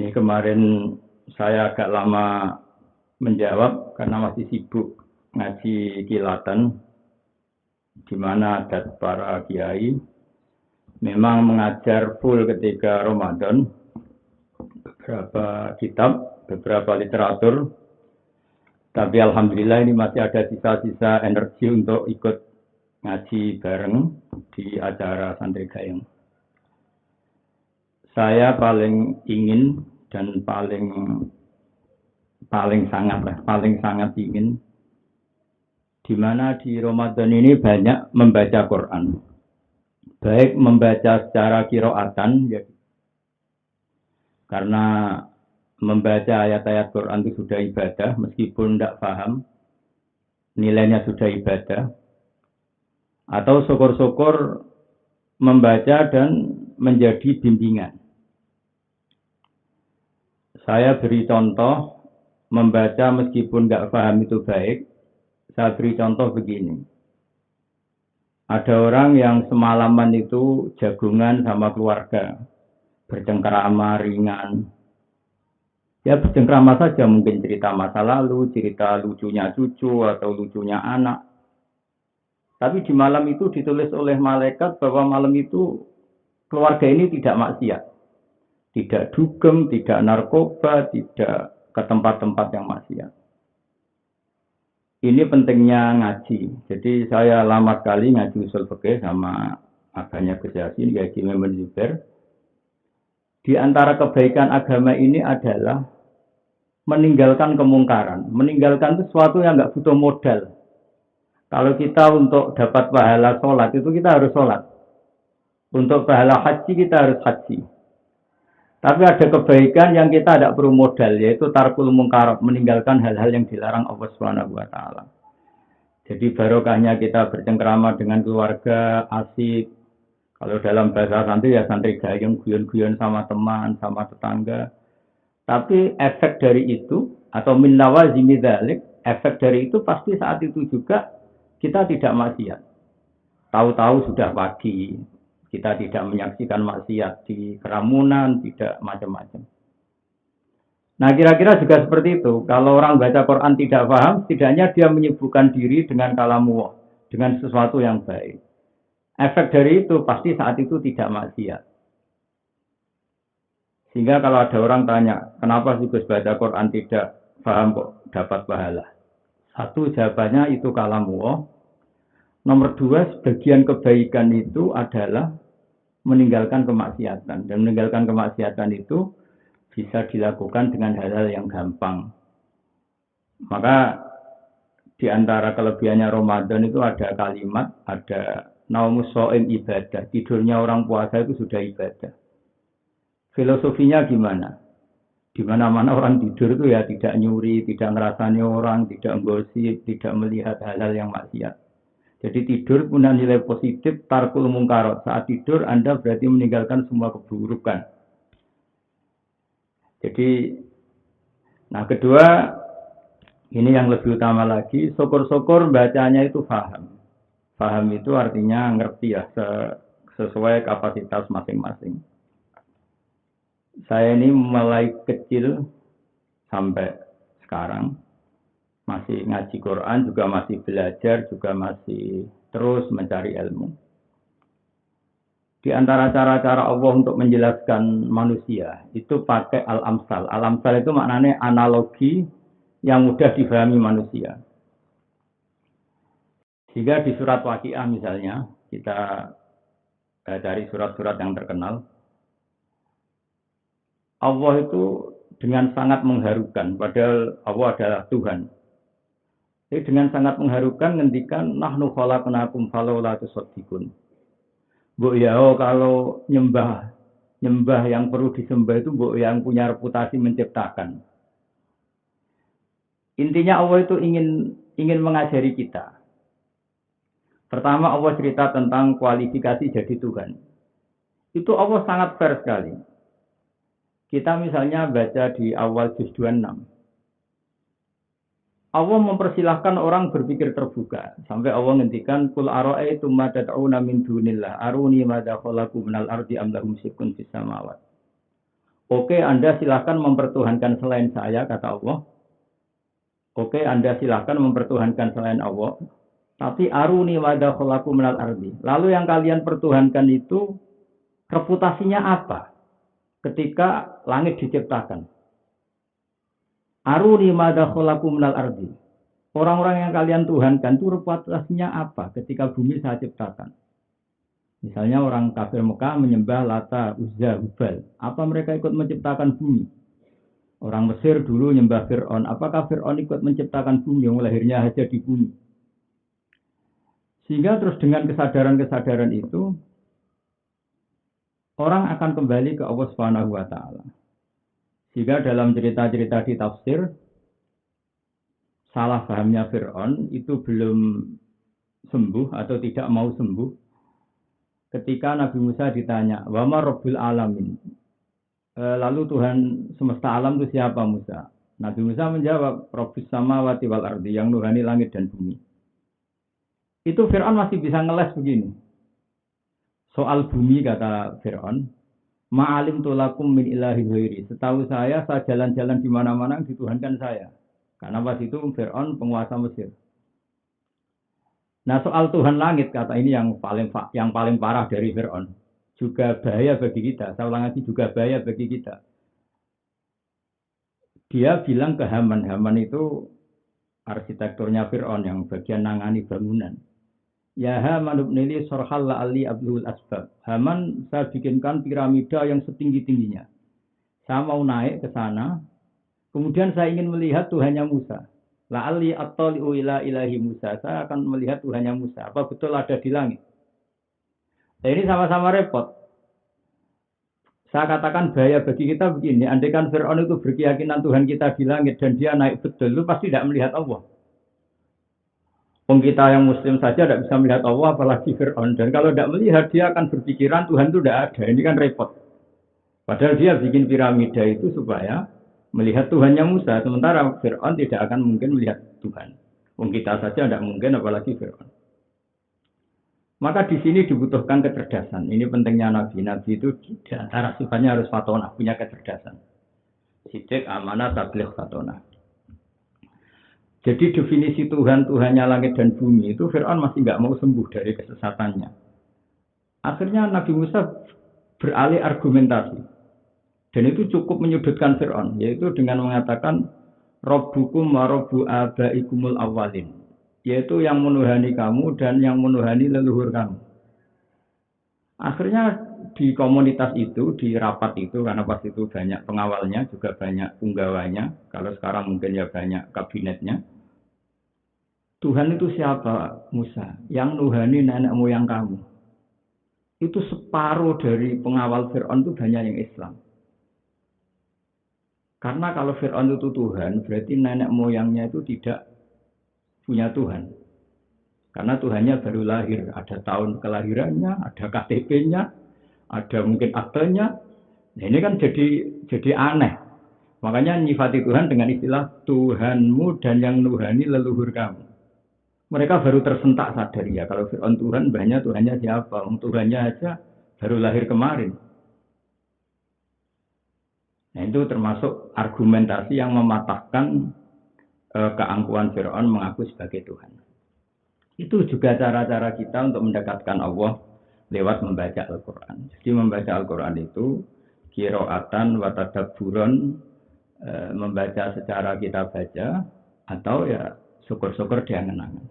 Ini kemarin saya agak lama menjawab karena masih sibuk ngaji kilatan, di mana adat para kiai memang mengajar full ketika Ramadan, beberapa kitab, beberapa literatur, tapi alhamdulillah ini masih ada sisa-sisa energi untuk ikut ngaji bareng di acara Santri Gayeng. Saya paling ingin dan paling sangat ingin di mana di Ramadan ini banyak membaca Quran. Baik membaca secara qiraatan ya, karena membaca ayat-ayat Quran itu sudah ibadah, meskipun tidak paham nilainya sudah ibadah. Atau syukur-syukur membaca dan menjadi bimbingan. Saya beri contoh, membaca meskipun nggak paham itu baik. Saya beri contoh begini. Ada orang yang semalaman itu jagungan sama keluarga, bercengkrama ringan. Ya bercengkrama saja, mungkin cerita masa lalu, cerita lucunya cucu atau lucunya anak. Tapi di malam itu ditulis oleh malaikat bahwa malam itu keluarga ini tidak maksiat. Tidak dugem, tidak narkoba, tidak ke tempat-tempat yang maksiat. Ini pentingnya ngaji. Jadi saya lama sekali ngaji usul fikih sama aganya Gus Yasin, Haji Memon Zubair. Di antara kebaikan agama ini adalah meninggalkan kemungkaran. Meninggalkan itu sesuatu yang nggak butuh modal. Kalau kita untuk dapat pahala sholat, itu kita harus sholat. Untuk pahala haji, kita harus haji. Tapi ada kebaikan yang kita tidak perlu modal, yaitu tarkul mungkarat, meninggalkan hal-hal yang dilarang Allah Subhanahu wa taala. Jadi barokahnya kita bercengkrama dengan keluarga, asik. Kalau dalam bahasa santri ya santri gayeng, guyon-guyon sama teman, sama tetangga. Tapi efek dari itu atau min lawazimi dzalik, efek dari itu pasti saat itu juga kita tidak maksiat. Tahu-tahu sudah pagi. Kita tidak menyaksikan maksiat di kerumunan, tidak macam-macam. Nah kira-kira juga seperti itu. Kalau orang baca Quran tidak paham, setidaknya dia menyibukkan diri dengan kalamullah, dengan sesuatu yang baik. Efek dari itu pasti saat itu tidak maksiat. Sehingga kalau ada orang tanya, kenapa sih Gus baca Quran tidak paham kok dapat pahala? Satu jawabannya itu kalamullah. Nomor dua, sebagian kebaikan itu adalah meninggalkan kemaksiatan. Dan meninggalkan kemaksiatan itu bisa dilakukan dengan hal-hal yang gampang. Maka di antara kelebihannya Ramadan itu ada kalimat, ada naumus shaim ibadah. Tidurnya orang puasa itu sudah ibadah. Filosofinya gimana? Di mana-mana orang tidur itu ya tidak nyuri, tidak ngerasani orang, tidak gosip, tidak melihat hal-hal yang maksiat. Jadi tidur punya nilai positif, tarkul mungkarat. Saat tidur Anda berarti meninggalkan semua keburukan. Jadi, nah kedua, ini yang lebih utama lagi, syukur-syukur bacanya itu paham. Paham itu artinya ngerti ya, sesuai kapasitas masing-masing. Saya ini mulai kecil sampai sekarang, masih ngaji Quran, juga masih belajar, juga masih terus mencari ilmu. Di antara cara-cara Allah untuk menjelaskan manusia, itu pakai al-amsal. Al-amsal itu maknanya analogi yang mudah difahami manusia. Sehingga di surat Waqiah misalnya, kita dari surat-surat yang terkenal, Allah itu dengan sangat mengharukan, padahal Allah adalah Tuhan. Jadi dengan sangat mengharukan ngendikan nahnu khalaqnakum falaula tusaddiqun. Mbok ya kalau nyembah yang perlu disembah itu mbok yang punya reputasi menciptakan. Intinya Allah itu ingin mengajari kita. Pertama Allah cerita tentang kualifikasi jadi Tuhan. Itu Allah sangat fair sekali. Kita misalnya baca di awal juz 26. Allah mempersilahkan orang berpikir terbuka. Sampai Allah ngendikan, Qul ara'aytum ma tad'una min dunillah, aruni madza khalaqu minal ardi am lahum syirkun fis samawati. Oke, Anda silakan mempertuhankan selain saya, kata Allah. Oke, Anda silakan mempertuhankan selain Allah. Tapi aruni wada kholaku minal ardi. Lalu yang kalian pertuhankan itu reputasinya apa? Ketika langit diciptakan. Aruni wada kholaku minal ardi. Orang-orang yang kalian tuhankan itu reputasinya apa ketika bumi saya ciptakan? Misalnya orang kafir Mekah menyembah Lata, Uzza, Hubal. Apa mereka ikut menciptakan bumi? Orang Mesir dulu menyembah Fir'aun. Apakah Fir'aun ikut menciptakan bumi yang lahirnya saja di bumi? Sehingga terus dengan kesadaran-kesadaran itu, orang akan kembali ke Allah Subhanahu wa Ta'ala. Sehingga dalam cerita-cerita di tafsir, salah pahamnya Fir'aun itu belum sembuh atau tidak mau sembuh. Ketika Nabi Musa ditanya, "Wama Rabbul Alamin?" Lalu Tuhan semesta alam itu siapa Musa? Nabi Musa menjawab, Rabbus samawati wal ardi, yang nuhani langit dan bumi. Itu Fir'aun masih bisa ngeles begini. Soal bumi kata Fir'aun, ma'alim tulakum min ilahi ghairi. Setahu saya jalan-jalan di mana-mana dituhankan saya. Karena pas itu Fir'aun penguasa Mesir. Nah soal Tuhan langit kata ini yang paling parah dari Fir'aun. Juga bahaya bagi kita. Saya ulang lagi juga bahaya bagi kita. Dia bilang ke Haman. Haman itu arsitekturnya Fir'aun yang bagian nangani bangunan. Ya Haman ibnili sorhal la'ali abdul asbab. Haman saya bikinkan piramida yang setinggi-tingginya. Saya mau naik ke sana. Kemudian saya ingin melihat Tuhannya Musa. La'ali attali'u ila ilahi Musa. Saya akan melihat Tuhannya Musa. Apa betul ada di langit? Nah, ini sama-sama repot. Saya katakan bahaya bagi kita begini. Andai kan Fir'aun itu berkeyakinan Tuhan kita di langit dan dia naik betul, itu pasti tidak melihat Allah. Kita yang Muslim saja tidak bisa melihat Allah, apalagi Fir'aun. Dan kalau tidak melihat, dia akan berpikiran Tuhan itu tidak ada. Ini kan repot. Padahal dia bikin piramida itu supaya melihat Tuhannya Musa, sementara Fir'aun tidak akan mungkin melihat Tuhan. Kita saja tidak mungkin, apalagi Fir'aun. Maka di sini dibutuhkan kecerdasan. Ini pentingnya Nabi. Nabi itu di antara sifatnya harus fatonah, punya kecerdasan. Sidik, amanah, tabligh, fatonah. Jadi definisi Tuhannya langit dan bumi itu Fir'aun masih nggak mau sembuh dari kesesatannya. Akhirnya Nabi Musa beralih argumentasi. Dan itu cukup menyudutkan Fir'aun, yaitu dengan mengatakan Rabbukum wa Rabbu abaikumul awwalin, yaitu yang menuhani kamu dan yang menuhani leluhur kamu. Akhirnya di komunitas itu, di rapat itu, karena pas itu banyak pengawalnya, juga banyak punggawanya, kalau sekarang mungkin ya banyak kabinetnya. Tuhan itu siapa Musa? Yang nuhani nenek moyang kamu. Itu separuh dari pengawal Fir'aun itu banyak yang Islam. Karena kalau Fir'aun itu Tuhan, berarti nenek moyangnya itu tidak punya Tuhan. Karena Tuhannya baru lahir, ada tahun kelahirannya, ada KTP-nya, ada mungkin aktenya. Nah, ini kan jadi aneh. Makanya nyifati Tuhan dengan istilah Tuhanmu dan yang nuhani leluhur kamu. Mereka baru tersentak sadar ya, kalau Fir'aun Tuhan, banyak Tuhannya siapa? Tuhannya aja baru lahir kemarin. Nah itu termasuk argumentasi yang mematahkan keangkuhan Fir'aun mengaku sebagai Tuhan. Itu juga cara-cara kita untuk mendekatkan Allah lewat membaca Al-Quran. Jadi membaca Al-Quran itu qiraatan wa tadabburon, membaca secara kita baca atau ya syukur-syukur dia ngenangan.